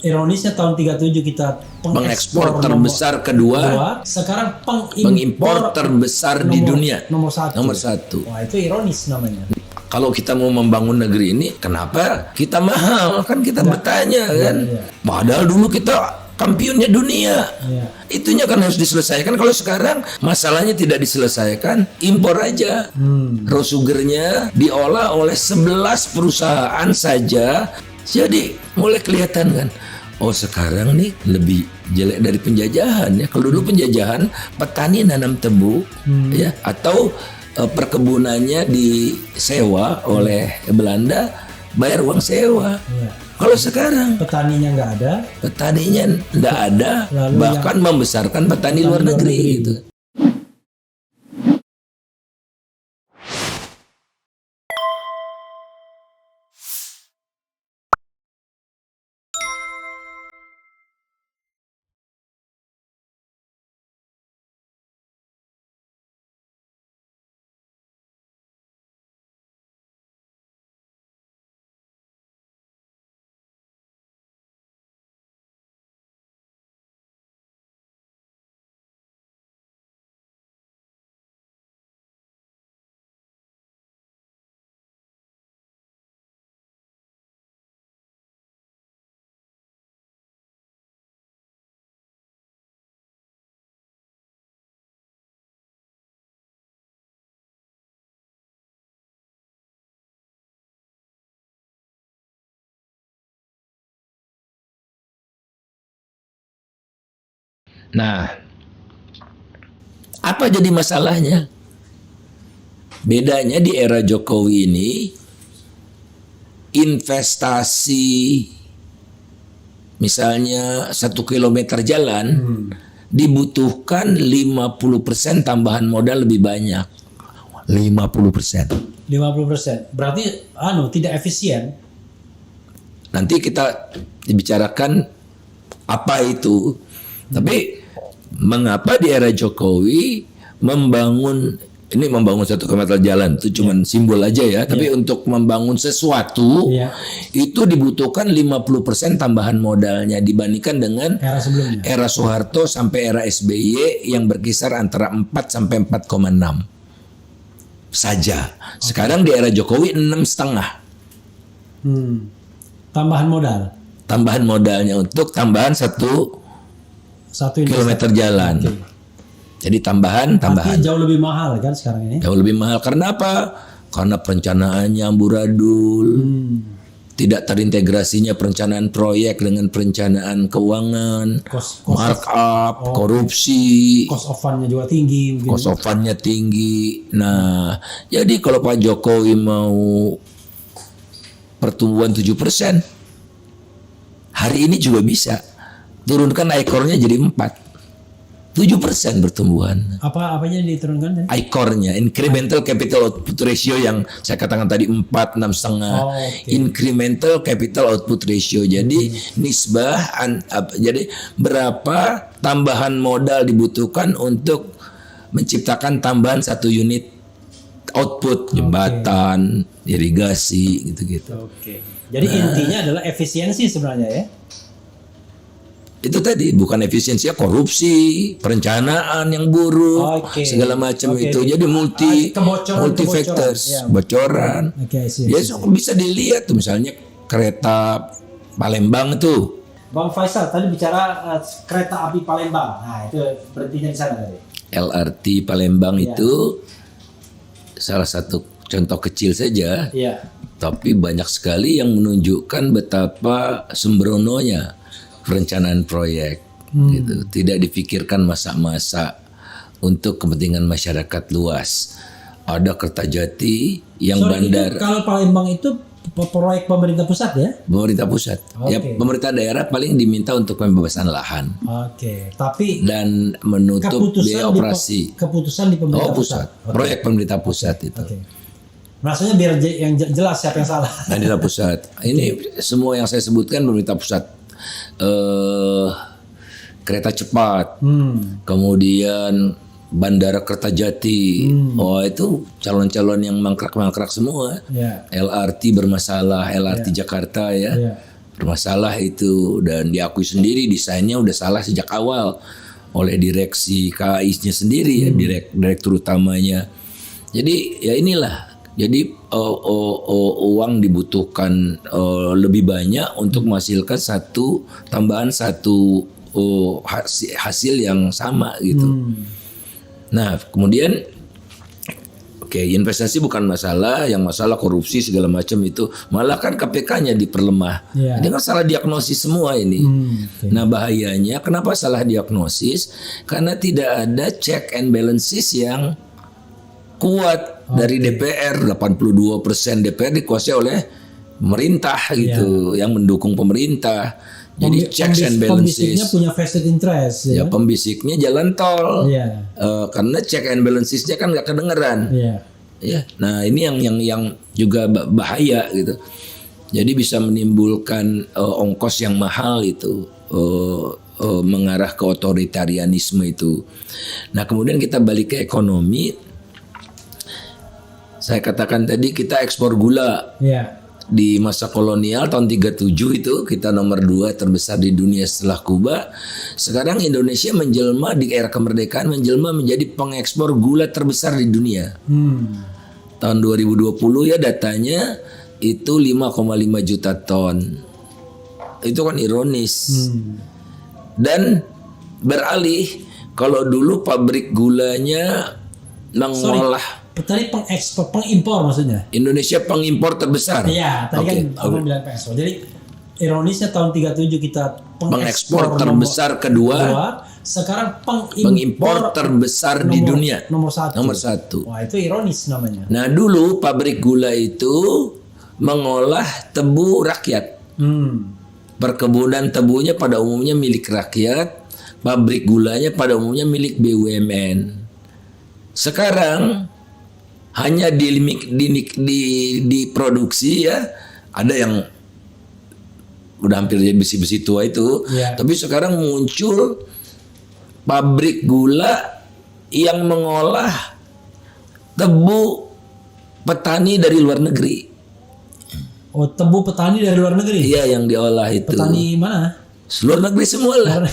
ironisnya tahun 37 kita pengekspor terbesar kedua, sekarang pengimpor terbesar di dunia. Nomor satu. Wah, itu ironis namanya. Kalau kita mau membangun negeri ini, kenapa kita mahal? Kan kita bertanya kan. Padahal dulu kita kampionnya dunia. Itunya kan harus diselesaikan. Kalau sekarang masalahnya tidak diselesaikan, impor aja. Raw sugarnya diolah oleh 11 perusahaan saja. Jadi mulai kelihatan kan, oh sekarang nih lebih jelek dari penjajahan ya. Kalau dulu penjajahan petani nanam tebu ya, atau perkebunannya disewa oleh Belanda, bayar uang sewa. Kalau sekarang petaninya nggak ada, bahkan membesarkan petani luar negeri gitu. Nah, apa jadi masalahnya? Bedanya di era Jokowi ini, investasi misalnya 1 kilometer jalan dibutuhkan 50% tambahan modal lebih banyak. 50%. 50%. Berarti tidak efisien. Nanti kita dibicarakan apa itu. Tapi mengapa di era Jokowi membangun 1 kilometer jalan itu cuman simbol aja ya, tapi untuk membangun sesuatu itu dibutuhkan 50% tambahan modalnya dibandingkan dengan era sebelumnya. Era Soeharto sampai era SBY yang berkisar antara 4 sampai 4,6 saja. Sekarang di era Jokowi 6,5. Tambahan modalnya untuk tambahan 1 kilometer jalan. Jadi tambahan. Tapi jauh lebih mahal kan sekarang ini? Jauh lebih mahal. Karena apa? Karena perencanaannya amburadul. Tidak terintegrasinya perencanaan proyek dengan perencanaan keuangan, markup, korupsi. Cost of fund-nya juga tinggi. Cost of fund-nya tinggi. Nah, jadi kalau Pak Jokowi mau pertumbuhan 7%, hari ini juga bisa turunkan ICOR-nya jadi 4. 7% pertumbuhan. Apanya diturunkan tadi? ICOR-nya, Incremental Capital Output Ratio yang saya katakan tadi 4, 6,5. Incremental Capital Output Ratio. Jadi jadi berapa tambahan modal dibutuhkan untuk menciptakan tambahan 1 unit output, jembatan, irigasi, gitu-gitu. Jadi intinya adalah efisiensi sebenarnya ya. Itu tadi bukan efisiensi, korupsi, perencanaan yang buruk, segala macam itu. Jadi multi factors, bocoran. Bisa dilihat tuh misalnya kereta Palembang itu. Bang Faisal tadi bicara kereta api Palembang. Nah, itu berhentinya di sana tadi. LRT Palembang itu salah satu contoh kecil saja. Tapi banyak sekali yang menunjukkan betapa sembrononya perencanaan proyek gitu. Tidak dipikirkan masa-masa untuk kepentingan masyarakat luas. Ada Kertajati yang bandar. Kalau Palembang itu proyek pemerintah pusat ya? Pemerintah pusat. Ya, pemerintah daerah paling diminta untuk pembebasan lahan. Tapi dan menutup biaya operasi. Keputusan di pemerintah pusat. Proyek pemerintah pusat itu. Rasanya biar yang jelas siapa yang salah. Pemerintah pusat. Ini semua yang saya sebutkan pemerintah pusat. Kereta cepat, kemudian Bandara Kertajati, itu calon-calon yang mangkrak-mangkrak semua. LRT bermasalah, LRT Jakarta ya, bermasalah itu, dan diakui sendiri desainnya udah salah sejak awal oleh direksi KAI-nya sendiri ya, direktur utamanya. Jadi ya inilah. Jadi uang dibutuhkan lebih banyak untuk menghasilkan tambahan satu hasil yang sama gitu. Nah kemudian investasi bukan masalah, yang masalah korupsi segala macam itu. Malah kan KPK-nya diperlemah. Ini kan salah diagnosis semua ini. Nah bahayanya kenapa salah diagnosis? Karena tidak ada check and balances yang kuat dari DPR. 82% DPR dikuasai oleh pemerintah gitu, yang mendukung pemerintah. Jadi checks and balances. Pembisiknya punya vested interest. Ya pembisiknya jalan tol. Karena check and balancesnya kan nggak kedengeran. Ya, nah ini yang juga bahaya gitu. Jadi bisa menimbulkan ongkos yang mahal itu, mengarah ke otoritarianisme itu. Nah kemudian kita balik ke ekonomi. Saya katakan tadi kita ekspor gula. Di masa kolonial tahun 37 itu kita nomor 2 terbesar di dunia setelah Kuba. Sekarang Indonesia menjelma di era kemerdekaan menjadi pengekspor gula terbesar di dunia. Tahun 2020 ya datanya itu 5,5 juta ton. Itu kan ironis. Dan beralih, kalau dulu pabrik gulanya mengolah. Tadi pengimpor maksudnya? Indonesia pengimpor terbesar. Iya, tadi kan abang bilang pengekspor. Jadi ironisnya tahun 37 kita pengekspor terbesar kedua. Sekarang pengimpor terbesar di dunia. Nomor satu. Wah itu ironis namanya. Nah dulu pabrik gula itu mengolah tebu rakyat. Perkebunan tebunya pada umumnya milik rakyat. Pabrik gulanya pada umumnya milik BUMN. Sekarang hanya diproduksi ya, ada yang udah hampir jadi besi-besi tua itu, tapi sekarang muncul pabrik gula yang mengolah tebu petani dari luar negeri. Oh, tebu petani dari luar negeri? Iya, yang diolah itu. Petani mana? Seluruh negeri semua lah.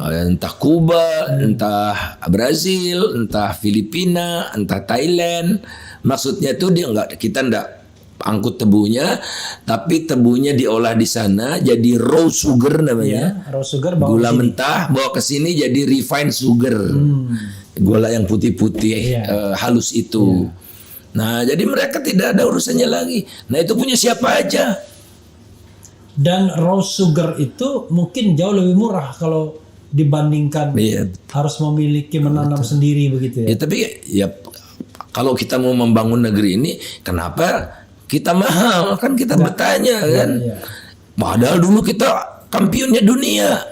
Entah Kuba, entah Brazil, entah Filipina, entah Thailand. Maksudnya tuh kita enggak angkut tebunya, tapi tebunya diolah di sana jadi raw sugar namanya. Raw sugar gula mentah bawa ke sini jadi refined sugar. Gula yang putih-putih halus itu. Nah, jadi mereka tidak ada urusannya lagi. Nah, itu punya siapa aja. Dan raw sugar itu mungkin jauh lebih murah kalau dibandingkan harus memiliki menanam sendiri begitu ya. Tapi ya kalau kita mau membangun negeri ini, kenapa kita mahal? Kan kita bertanya kan. Padahal dulu kita kampionnya dunia.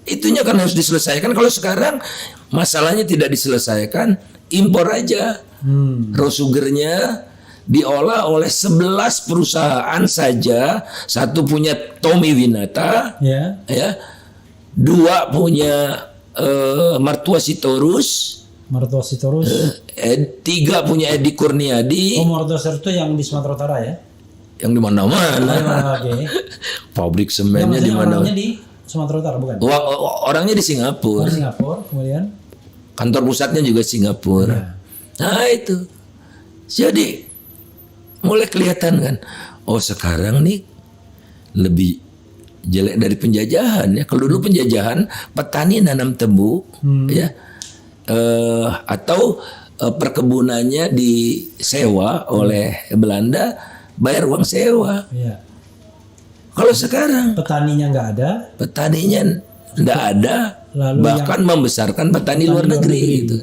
Itunya kan harus diselesaikan. Kalau sekarang masalahnya tidak diselesaikan, impor aja. Raw sugarnya diolah oleh 11 perusahaan saja. Satu punya Tommy Winata, ya. 2 punya Martua Sitorus. 3 punya Edi Kurniadi. Martua Sitorus itu yang di Sumatera Utara ya? Yang di mana-mana. Pabrik semennya di mana? Orangnya di Sumatera Utara bukan? Orangnya di Singapura. Singapura, kemudian kantor pusatnya juga Singapura. Nah itu. Jadi mulai kelihatan kan, oh sekarang nih lebih jelek dari penjajahan ya. Kalau dulu penjajahan petani nanam tebu ya, atau perkebunannya disewa oleh Belanda, bayar uang sewa. Kalau sekarang petaninya nggak ada, lalu bahkan membesarkan petani luar negeri gitu.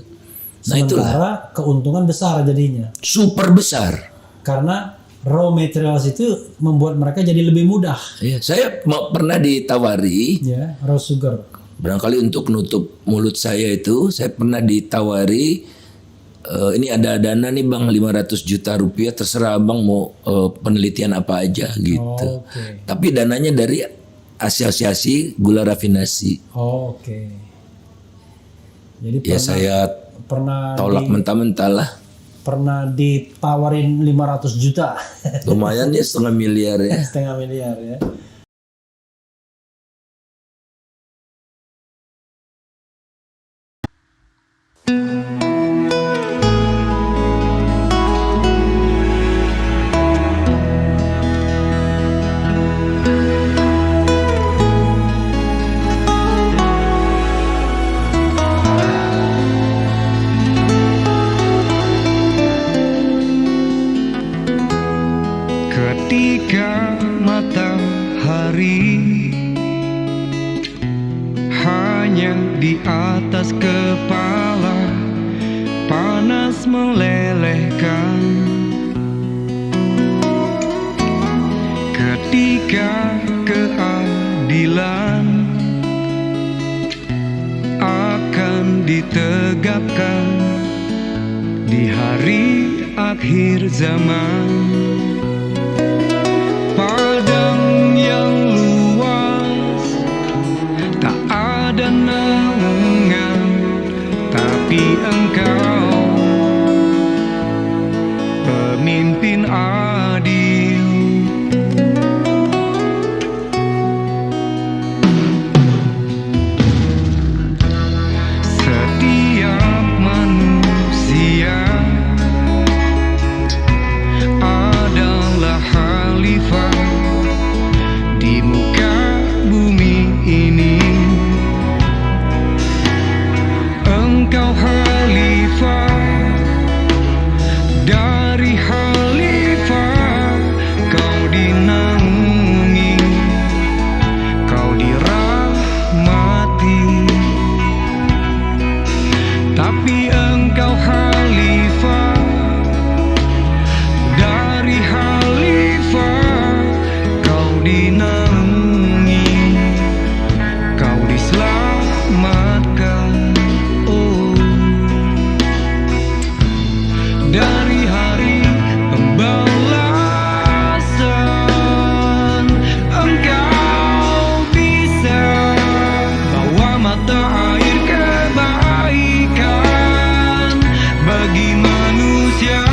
Nah itulah keuntungan besar jadinya, super besar. Karena raw materials itu membuat mereka jadi lebih mudah. Saya pernah ditawari, raw sugar. Barangkali untuk nutup mulut saya itu, saya pernah ditawari, ini ada dana nih bang 500 juta rupiah, terserah abang mau penelitian apa aja gitu. Tapi dananya dari asosiasi gula rafinasi. Jadi saya pernah tolak mentah-mentah lah. pernah ditawarin 500 juta. Lumayan ya, 1,5 miliar ya. 1,5 miliar ya. Ketika matahari hanya di atas kepala panas melelehkan, ketika keadilan akan ditegakkan di hari akhir zaman. Padang yang luas, tak ada naungan, tapi Engkau pemimpin adil. Setiap manusia adalah khalifah di muka bumi ini. Engkau khalifah, dari khalifah kau dinaungi, kau dirahmati. Tapi Engkau khalifah, dari khalifah kau dinaungi, kau diselamatkan. Oh, dari hari pembalasan Engkau bisa bawa mata air kebaikan bagi manusia.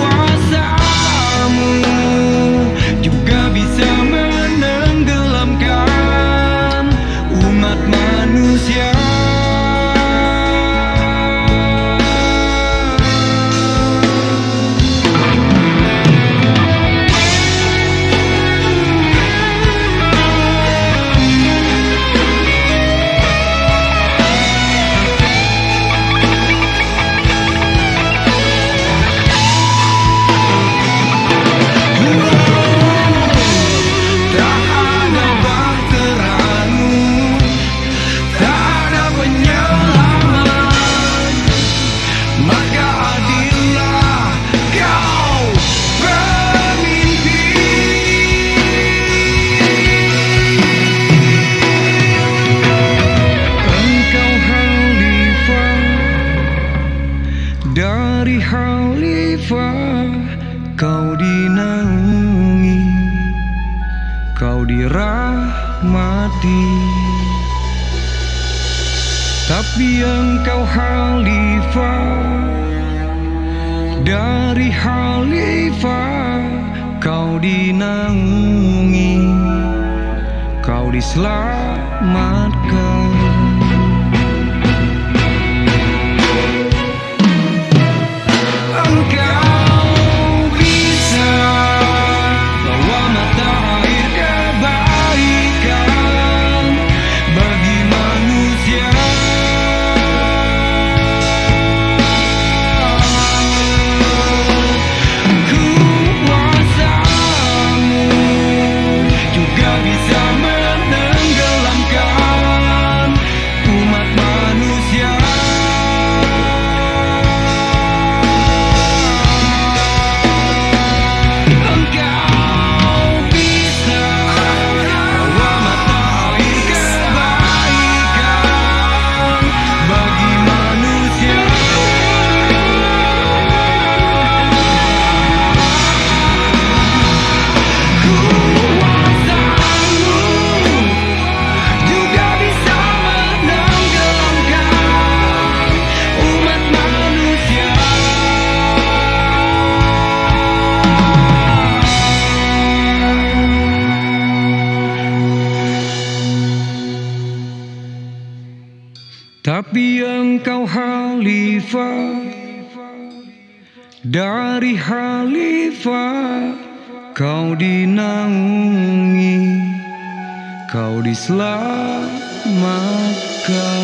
Kuasamu juga bisa menenggelamkan umat manusia. Tak ada bahteramu, tak ada penyelamat, maka adillah kau pemimpin. Engkau khalifah, dari khalifah kau dinaungi, kau dirahmati. Tapi Engkau khalifah, dari khalifah kau dinaungi, kau diselamatkan. Engkau bisa bawa mata air kebaikan bagi manusia. Kuasamu juga bisa menenggelamkan Tapi engkau khalifah, dari khalifah kau dinaungi, kau diselamatkan.